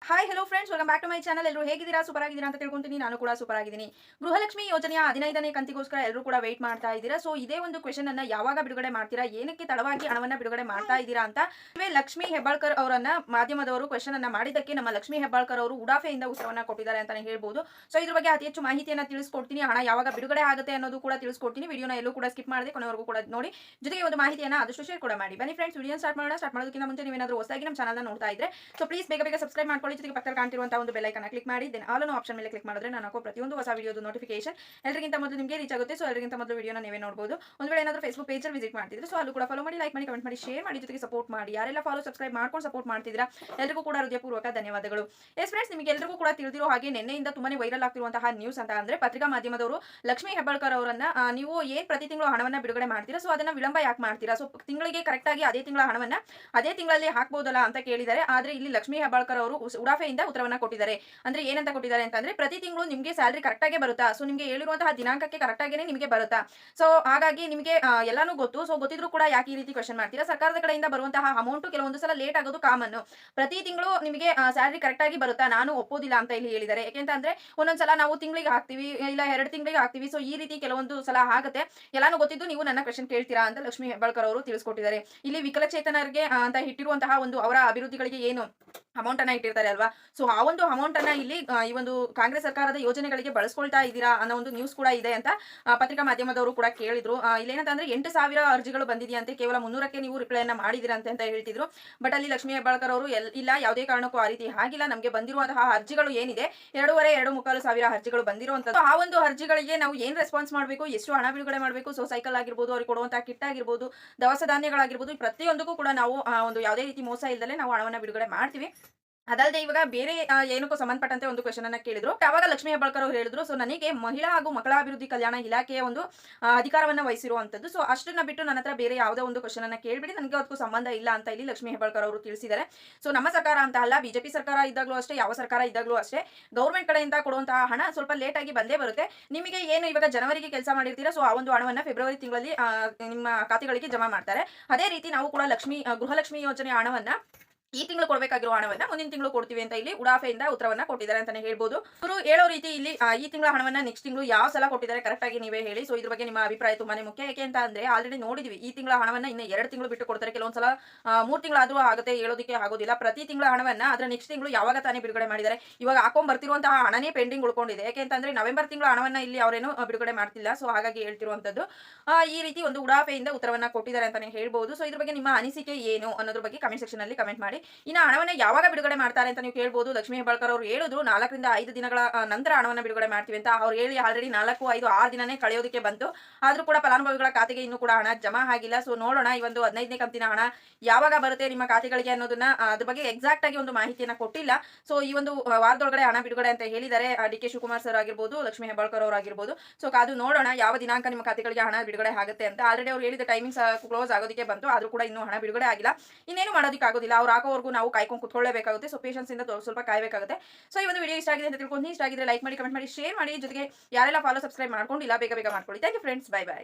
Hi hello friends, welcome back to my channel. ಎಲ್ಲರೂ ಹೇಗಿದ್ದೀರಾ? Super ಆಗಿದ್ದೀರಾ ಅಂತ ತಿಳ್ಕೊಂತೀನಿ. ನಾನು ಕೂಡ ಸೂಪರ್ ಆಗಿದ್ದೀನಿ. ಗೃಹಲಕ್ಷ್ಮಿ ಯೋಜನೆಯ 15ನೇ ಕಂತಿಗೋಸ್ಕರ ಎಲ್ಲರೂ ಕೂಡ ವೇಟ್ ಮಾಡ್ತಾ ಇದ್ದೀರಾ. ಸೊ ಇದೇ ಒಂದು ಕ್ವೆಶ್ಚನ್ ಅನ್ನ ಯಾವಾಗ ಬಿಡುಗಡೆ ಮಾಡ್ತೀರಾ, ಏನಕ್ಕೆ ತಡವಾಗಿ ಹಣವನ್ನ ಬಿಡುಗಡೆ ಮಾಡ್ತಾ ಇದ್ದೀರಾ ಅಂತ ಲಕ್ಷ್ಮಿ ಹೆಬ್ಬಾಳ್ಕರ್ ಅವರನ್ನ ಮಾಧ್ಯಮದವರು ಕ್ವೆಶ್ಚನ್ ಅನ್ನ ಮಾಡಿದ್ದಕ್ಕೆ ನಮ್ಮ ಲಕ್ಷ್ಮಿ ಹೆಬ್ಬಾಳ್ಕರ್ ಅವರು ಉಡಾಫೆಯಿಂದ ಉತ್ತರವನ್ನ ಕೊಟ್ಟಿದ್ದಾರೆ ಅಂತಾನೆ ಹೇಳ್ಬೋದು. ಸೊ ಇದ್ರ ಬಗ್ಗೆ ಅತಿ ಹೆಚ್ಚು ಮಾಹಿತಿಯನ್ನ ತಿಳಿಸ್ಕೊಡ್ತೀನಿ. ಹಣ ಯಾವಾಗ ಬಿಡುಗಡೆ ಆಗುತ್ತೆ ಅನ್ನೋದು ಕೂಡ ತಿಳಿಸ್ಕೊಡ್ತೀನಿ. ವಿಡಿಯೋನ ಎಲ್ಲೂ ಕೂಡ ಸ್ಕಿಪ್ ಮಾಡದೆ ಕೊನೆವರೆಗೂ ಕೂಡ ನೋಡಿ. ಜೊತೆಗೆ ಒಂದು ಮಾಹಿತಿಯನ್ನ ಆದಷ್ಟು ಶೇರ್ ಕೂಡ ಮಾಡಿ. ಬನ್ನಿ ಫ್ರೆಂಡ್ಸ್, ವಿಡಿಯೋ ಸ್ಟಾರ್ಟ್ ಮಾಡೋಣ. ಸ್ಟಾರ್ಟ್ ಮಾಡೋದಕ್ಕಿಂತ ಮುಂಚೆ ನೀವೇನಾದರೂ ಹೊಸದಾಗಿ ನಮ್ಮ ಚಾನಲ್ನ ನೋಡ್ತಾ ಇದ್ರೆ ಸೊ ಪ್ಲೀಸ್ ಬೇಗ ಬೇಗ ಸಬ್ಸ್ಕ್ರೈಬ್ ಮಾಡ್ಕೊಳ್ಳಿ. ಜೊತೆಗೆ ಪಕ್ಕದಲ್ಲಿ ಕಾಣ್ತಿರುವಂತಹ ಒಂದು ಬೆಲ್ ಐಕಾನ್ ಕ್ಲಿಕ್ ಮಾಡಿ ದೆನ್ ಆಲ್ ಅನ್ನೋ ಆಪ್ಷನ್ ಮೇಲೆ ಕ್ಲಿಕ್ ಮಾಡಿದ್ರೆ ನಾನು ಹಾಕೋ ಪ್ರತಿಯೊಂದು ಹೊಸ ವಿಡಿಯೋದು ನೋಟಿಫಿಕೇಶನ್ ಎಲ್ಲರಿಗಿಂತ ಮೊದಲು ನಿಮಗೆ ರೀಚ್ ಆಗುತ್ತೆ. ಸೊ ಎಲ್ಲರಿಗಿಂತ ಮೊದಲು ವಿಡಿಯೋನ ನೀವೇ ನೋಡಬಹುದು. ಒಂದು ವೇಳೆ ಏನಾದರೂ ಫೇಸ್ಬುಕ್ ಪೇಜ್ ಅಲ್ಲಿ ವಿಸಿಟ್ ಮಾಡ್ತಿದ್ರೆ ಸೊ ಅಲ್ಲೂ ಕೂಡ ಫಾಲೋ ಮಾಡಿ, ಲೈಕ್ ಮಾಡಿ, ಕಮೆಂಟ್ ಮಾಡಿ, ಶೇರ್ ಮಾಡಿ, ಜೊತೆಗೆ ಸಪೋರ್ಟ್ ಮಾಡಿ. ಯಾರೆಲ್ಲ ಫಾಲೋ ಸಬ್ಸ್ಕ್ರೈಬ್ ಮಾಡ್ಕೊಂಡು ಸಪೋರ್ಟ್ ಮಾಡ್ತಿದ್ದೀರಾ ಎಲ್ಲರಿಗೂ ಕೂಡ ಹೃದಯಪೂರ್ವಕ ಧನ್ಯವಾದಗಳು. ಎಸ್ ಫ್ರೆಂಡ್ಸ್, ನಿಮಗೆ ಎಲ್ಲರಿಗೂ ಕೂಡ ತಿಳಿದಿರೋ ಹಾಗೆ ನಿನ್ನೆಯಿಂದ ತುಂಬಾನೇ ವೈರಲ್ ಆಗ್ತಿರುವಂತಹ ನ್ಯೂಸ್ ಅಂತ ಅಂದ್ರೆ ಪತ್ರಿಕಾ ಮಾಧ್ಯಮದವರು ಲಕ್ಷ್ಮಿ ಹೆಬ್ಬಾಳ್ಕರ್ ಅವರನ್ನ ನೀವು ಏನ್ ಪ್ರತಿ ತಿಂಗಳು ಹಣವನ್ನ ಬಿಡುಗಡೆ ಮಾಡ್ತೀರಾ, ಸೊ ಅದನ್ನ ವಿಳಂಬ ಯಾಕೆ ಮಾಡ್ತೀರಾ, ಸೊ ತಿಂಗಳಿಗೆ ಕರೆಕ್ಟ್ ಆಗಿ ಅದೇ ತಿಂಗಳ ಹಣವನ್ನ ಅದೇ ತಿಂಗಳಲ್ಲಿ ಹಾಕಬಹುದಲ್ಲ ಅಂತ ಕೇಳಿದ್ದಾರೆ. ಆದ್ರೆ ಇಲ್ಲಿ ಲಕ್ಷ್ಮಿ ಹೆಬ್ಬಾಳ್ಕರ್ ಅವರು ಉಡಾಫೆಯಿಂದ ಉತ್ತರವನ್ನ ಕೊಟ್ಟಿದ್ದಾರೆ. ಅಂದ್ರೆ ಏನಂತ ಕೊಟ್ಟಿದ್ದಾರೆ ಅಂತಂದ್ರೆ ಪ್ರತಿ ತಿಂಗಳು ನಿಮಗೆ ಸ್ಯಾಲರಿ ಕರೆಕ್ಟ್ ಆಗಿ ಬರುತ್ತಾ, ಸೊ ನಿಮಗೆ ಹೇಳಿರುವಂತಹ ದಿನಾಂಕಕ್ಕೆ ಕರೆಕ್ಟ್ ಆಗಿನೇ ನಿಮಗೆ ಬರುತ್ತಾ, ಸೊ ಹಾಗಾಗಿ ನಿಮಗೆ ಎಲ್ಲಾನು ಗೊತ್ತು. ಸೊ ಗೊತ್ತಿದ್ರು ಕೂಡ ಯಾಕೆ ಈ ರೀತಿ ಕ್ವೆಶ್ಚನ್ ಮಾಡ್ತೀರಾ? ಸರ್ಕಾರದ ಕಡೆಯಿಂದ ಬರುವಂತಹ ಅಮೌಂಟ್ ಕೆಲವೊಂದು ಸಲ ಲೇಟ್ ಆಗೋದು ಕಾಮನ್. ಪ್ರತಿ ತಿಂಗಳು ನಿಮಗೆ ಸ್ಯಾಲರಿ ಕರೆಕ್ಟ್ ಆಗಿ ಬರುತ್ತಾ, ನಾನು ಒಪ್ಪೋದಿಲ್ಲ ಅಂತ ಇಲ್ಲಿ ಹೇಳಿದ್ದಾರೆ. ಯಾಕೆಂತಂದ್ರೆ ಒಂದೊಂದ್ಸಲ ನಾವು ತಿಂಗಳಿಗೆ ಹಾಕ್ತಿವಿ, ಇಲ್ಲ 2 ತಿಂಗಳಿಗೆ ಹಾಕ್ತಿವಿ. ಸೊ ಈ ರೀತಿ ಕೆಲವೊಂದು ಸಲ ಆಗುತ್ತೆ. ಎಲ್ಲಾನು ಗೊತ್ತಿದ್ದು ನೀವು ನನ್ನ ಕ್ವೆಶ್ಚನ್ ಕೇಳ್ತೀರಾ ಅಂತ ಲಕ್ಷ್ಮಿ ಹೆಬ್ಬಾಳ್ಕರ್ ಅವರು ತಿಳಿಸ್ಕೊಟ್ಟಿದ್ದಾರೆ. ಇಲ್ಲಿ ವಿಕಲಚೇತನರಿಗೆ ಅಂತ ಇಟ್ಟಿರುವಂತಹ ಒಂದು ಅವರ ಅಭಿವೃದ್ಧಿಗಳಿಗೆ ಏನು ಅಮೌಂಟ್ ಅನ್ನ ಇಟ್ಟಿರ್ತಾರೆ ಅಲ್ವಾ, ಸೊ ಆ ಒಂದು ಅಮೌಂಟ್ ಅನ್ನ ಇಲ್ಲಿ ಈ ಒಂದು ಕಾಂಗ್ರೆಸ್ ಸರ್ಕಾರದ ಯೋಜನೆಗಳಿಗೆ ಬಳಸ್ಕೊಳ್ತಾ ಇದ್ದೀರಾ ಅನ್ನೋ ಒಂದು ನ್ಯೂಸ್ ಕೂಡ ಇದೆ ಅಂತ ಪತ್ರಿಕಾ ಮಾಧ್ಯಮದವರು ಕೂಡ ಕೇಳಿದ್ರು. ಇಲ್ಲೇನಂತಂದ್ರೆ 8,000 ಅರ್ಜಿಗಳು ಬಂದಿದೆಯಂತೆ, ಕೇವಲ 300ಕ್ಕೆ ನೀವು ರಿಪ್ಲೈನ ಮಾಡಿದಿರಂತೆ ಅಂತ ಹೇಳ್ತಿದ್ರು. ಬಟ್ ಅಲ್ಲಿ ಲಕ್ಷ್ಮಿ ಹೆಬ್ಬಾಳ್ಕರ್ ಅವರು ಇಲ್ಲ, ಯಾವುದೇ ಕಾರಣಕ್ಕೂ ಆ ರೀತಿ ಆಗಿಲ್ಲ. ನಮಗೆ ಬಂದಿರುವಂತಹ ಅರ್ಜಿಗಳು ಏನಿದೆ 2,500 ಸಾವಿರ ಅರ್ಜಿಗಳು ಬಂದಿರುವಂತದ್ದು. ಆ ಒಂದು ಅರ್ಜಿಗಳಿಗೆ ನಾವು ಏನ್ ರೆಸ್ಪಾನ್ಸ್ ಮಾಡಬೇಕು, ಎಷ್ಟು ಹಣ ಬಿಡುಗಡೆ ಮಾಡಬೇಕು, ಸೊ ಸೈಕಲ್ ಆಗಿರ್ಬೋದು, ಅವ್ರಿಗೆ ಕೊಡುವಂತಹ ಕಿಟ್ ಆಗಿರ್ಬೋದು, ದವಸ ಧಾನ್ಯಗಳಾಗಿರ್ಬೋದು, ಪ್ರತಿಯೊಂದಕ್ಕೂ ಕೂಡ ನಾವು ಒಂದು ಯಾವುದೇ ರೀತಿ ಮೋಸ ಇಲ್ಲದೆ ನಾವು ಹಣವನ್ನ ಬಿಡುಗಡೆ ಮಾಡ್ತೀವಿ. ಅದಲ್ಲದೆ ಇವಾಗ ಬೇರೆ ಏನಕ್ಕೂ ಸಂಬಂಧಪಟ್ಟಂತೆ ಒಂದು ಕ್ವೆಶ್ಚನ್ ಅನ್ನ ಕೇಳಿದ್ರು. ಅವಾಗ ಲಕ್ಷ್ಮಿ ಹೆಬ್ಬಾಳ್ಕರ್ ಅವರು ಹೇಳಿದ್ರು, ಸೊ ನನಗೆ ಮಹಿಳಾ ಹಾಗೂ ಮಕ್ಕಳ ಅಭಿವೃದ್ಧಿ ಕಲ್ಯಾಣ ಇಲಾಖೆಯ ಒಂದು ಅಧಿಕಾರವನ್ನ ವಹಿಸಿರುವಂತದ್ದು. ಸೊ ಅಷ್ಟನ್ನ ಬಿಟ್ಟು ನನ್ನ ಹತ್ರ ಬೇರೆ ಯಾವುದೇ ಒಂದು ಕ್ವೆಶ್ಚನ್ ಅನ್ನ ಕೇಳ್ಬಿಡಿ, ನನಗೆ ಅದಕ್ಕೂ ಸಂಬಂಧ ಇಲ್ಲ ಅಂತ ಇಲ್ಲಿ ಲಕ್ಷ್ಮಿ ಹೆಬ್ಬಾಳ್ಕರ್ ಅವರು ತಿಳಿಸಿದ್ದಾರೆ. ಸೊ ನಮ್ಮ ಸರ್ಕಾರ ಅಂತ ಅಲ್ಲ, ಬಿಜೆಪಿ ಸರ್ಕಾರ ಇದ್ದಾಗಲೂ ಅಷ್ಟೇ, ಯಾವ ಸರ್ಕಾರ ಇದ್ದಾಗಲೂ ಅಷ್ಟೇ, ಗೌರ್ಮೆಂಟ್ ಕಡೆಯಿಂದ ಕೊಡುವಂತಹ ಹಣ ಸ್ವಲ್ಪ ಲೇಟ್ ಆಗಿ ಬಂದೇ ಬರುತ್ತೆ. ನಿಮಗೆ ಏನು ಇವಾಗ ಜನವರಿಗೆ ಕೆಲಸ ಮಾಡಿರ್ತೀರಾ, ಸೊ ಆ ಒಂದು ಹಣವನ್ನ ಫೆಬ್ರವರಿ ತಿಂಗಳಲ್ಲಿ ನಿಮ್ಮ ಖಾತೆಗಳಿಗೆ ಜಮಾ ಮಾಡ್ತಾರೆ. ಅದೇ ರೀತಿ ನಾವು ಕೂಡ ಗೃಹಲಕ್ಷ್ಮಿ ಯೋಜನೆ ಹಣವನ್ನ ಈ ತಿಂಗಳು ಕೊಡಬೇಕಾಗಿರುವ ಹಣವನ್ನ ಮುಂದಿನ ತಿಂಗಳು ಕೊಡ್ತೀವಿ ಅಂತ ಇಲ್ಲಿ ಉಡಾಫೆಯಿಂದ ಉತ್ತರವನ್ನ ಕೊಟ್ಟಿದ್ದಾರೆ ಅಂತಾನೆ ಹೇಳ್ಬೋದು. ಇವರು ಹೇಳೋ ರೀತಿ ಇಲ್ಲಿ ಈ ತಿಂಗಳ ಹಣವನ್ನ ನೆಕ್ಸ್ಟ್ ತಿಂಗಳು ಯಾವ ಸಲ ಕೊಟ್ಟಿದ್ದಾರೆ ಕರೆಕ್ಟ್ ಆಗಿ ನೀವೇ ಹೇಳಿ. ಸೊ ಇದ್ರ ಬಗ್ಗೆ ನಿಮ್ಮ ಅಭಿಪ್ರಾಯ ತುಂಬಾನೇ ಮುಖ್ಯ. ಯಾಕೆ ಅಂತ ಅಂದ್ರೆ ಆಲ್ರೆಡಿ ನೋಡಿದ್ವಿ, ಈ ತಿಂಗಳ ಹಣವನ್ನ ಇನ್ನು 2 ತಿಂಗಳು ಬಿಟ್ಟು ಕೊಡ್ತಾರೆ, ಕೆಲವೊಂದ್ಸಲ 3 ತಿಂಗಳಾದ್ರೂ ಆಗುತ್ತೆ, ಹೇಳೋದಕ್ಕೆ ಆಗೋದಿಲ್ಲ. ಪ್ರತಿ ತಿಂಗಳ ಹಣವನ್ನ ಅದರ ನೆಕ್ಸ್ಟ್ ತಿಂಗಳು ಯಾವಾಗ ತಾನೇ ಬಿಡುಗಡೆ ಮಾಡಿದ್ದಾರೆ. ಇವಾಗ ಹಾಕೊಂಡ್ ಬರ್ತಿರುವಂತಹ ಹಣನೇ ಪೆಂಡಿಂಗ್ ಉಳ್ಕೊಂಡಿದೆ. ಯಾಕೆ ಅಂತಂದ್ರೆ ನವೆಂಬರ್ ತಿಂಗಳ ಹಣವನ್ನ ಇಲ್ಲಿ ಅವರೇನು ಬಿಡುಗಡೆ ಮಾಡ್ತಿಲ್ಲ. ಸೊ ಹಾಗಾಗಿ ಹೇಳ್ತಿರುವಂತದ್ದು ಈ ರೀತಿ ಒಂದು ಉಡಾಫೆಯಿಂದ ಉತ್ತರವನ್ನ ಕೊಟ್ಟಿದ್ದಾರೆ ಅಂತಾನೆ ಹೇಳ್ಬೋದು. ಸೊ ಇದ್ರ ಬಗ್ಗೆ ನಿಮ್ಮ ಅನಿಸಿಕೆ ಏನು ಅನ್ನೋದ್ರ ಬಗ್ಗೆ ಕಮೆಂಟ್ ಸೆಕ್ಷನ್ ಅಲ್ಲಿ ಕಮೆಂಟ್ ಮಾಡಿ. ಇನ್ನು ಹಣವನ್ನ ಯಾವಾಗ ಬಿಡುಗಡೆ ಮಾಡ್ತಾರೆ ಅಂತ ನೀವು ಕೇಳಬಹುದು. ಲಕ್ಷ್ಮಿ ಹೆಬ್ಬಾಳ್ಕರ್ ಅವರು ಹೇಳಿದ್ರು 4 ರಿಂದ 5 ದಿನಗಳ ನಂತರ ಹಣವನ್ನ ಬಿಡುಗಡೆ ಮಾಡ್ತೀವಿ ಅಂತ. ಅವ್ರು ಹೇಳಿ ಆಲ್ರೆಡಿ 4, 5, 6 ದಿನನೇ ಕಳೆಯೋದಕ್ಕೆ ಬಂತು. ಆದ್ರೂ ಕೂಡ ಫಲಾನುಭವಿಗಳ ಖಾತೆಗೆ ಇನ್ನೂ ಕೂಡ ಹಣ ಜಮಾ ಆಗಿಲ್ಲ. ಸೊ ನೋಡೋಣ ಈ ಒಂದು 15ನೇ ಕಂತಿನ ಹಣ ಯಾವಾಗ ಬರುತ್ತೆ ನಿಮ್ಮ ಖಾತೆಗಳಿಗೆ ಅನ್ನೋದನ್ನ ಅದ್ರ ಬಗ್ಗೆ ಎಕ್ಸಾಕ್ಟ್ ಆಗಿ ಒಂದು ಮಾಹಿತಿಯನ್ನ ಕೊಟ್ಟಿಲ್ಲ. ಸೊ ಈ ಒಂದು ವಾರದೊಳಗಡೆ ಹಣ ಬಿಡುಗಡೆ ಅಂತ ಹೇಳಿದ್ದಾರೆ. ಡಿ.ಕೆ. ಶಿವಕುಮಾರ್ ಸರ್ ಆಗಿರ್ಬೋದು, ಲಕ್ಷ್ಮಿ ಹೆಬ್ಬಾಳ್ಕರ್ ಅವರು ಆಗಿರ್ಬೋದು. ಸೊ ಕಾದು ನೋಡೋಣ ಯಾವ ದಿನಾಂಕ ನಿಮ್ಮ ಖಾತೆಗಳಿಗೆ ಹಣ ಬಿಡುಗಡೆ ಆಗುತ್ತೆ ಅಂತ. ಆಲ್ರೆಡಿ ಅವ್ರು ಹೇಳಿದ ಟೈಮಿಂಗ್ಸ್ ಕ್ಲೋಸ್ ಆಗೋದಕ್ಕೆ ಬಂತು, ಆದ್ರೂ ಕೂಡ ಇನ್ನೂ ಹಣ ಬಿಡುಗಡೆ ಆಗಿಲ್ಲ. ಇನ್ನೇನು ಮಾಡೋದಕ್ಕೆ ಆಗೋದಿಲ್ಲ, ಅವ್ರು ಹಾಕೋವರೆಗೂ ನಾವು ಕಾಯ್ಕೊಂಡು ಕುತ್ಕೊಳ್ಳೇಬೇಕಾಗುತ್ತೆ. ಸೊ ಪೇಷನ್ಸ್ ಇಂದ ಸ್ವಲ್ಪ ಕಾಯಬೇಕಾಗುತ್ತೆ. ಸೊ ಈ ಒಂದು ವಿಡಿಯೋ ಇಷ್ಟ ಆಗಿದೆ ಅಂತ ತಿಳ್ಕೊಂಡು, ಇಷ್ಟ ಆಗಿದ್ರೆ ಲೈಕ್ ಮಾಡಿ, ಕಮೆಂಟ್ ಮಾಡಿ, ಶೇರ್ ಮಾಡಿ. ಜೊತೆಗೆ ಯಾರೆಲ್ಲ ಫಾಲೋ ಸಬ್ಸ್ಕ್ರೈಬ್ ಮಾಡ್ಕೊಂಡಿಲ್ಲ ಬೇಗ ಬೇಗ ಮಾಡ್ಕೊಳ್ಳಿ. Thank you friends, bye by.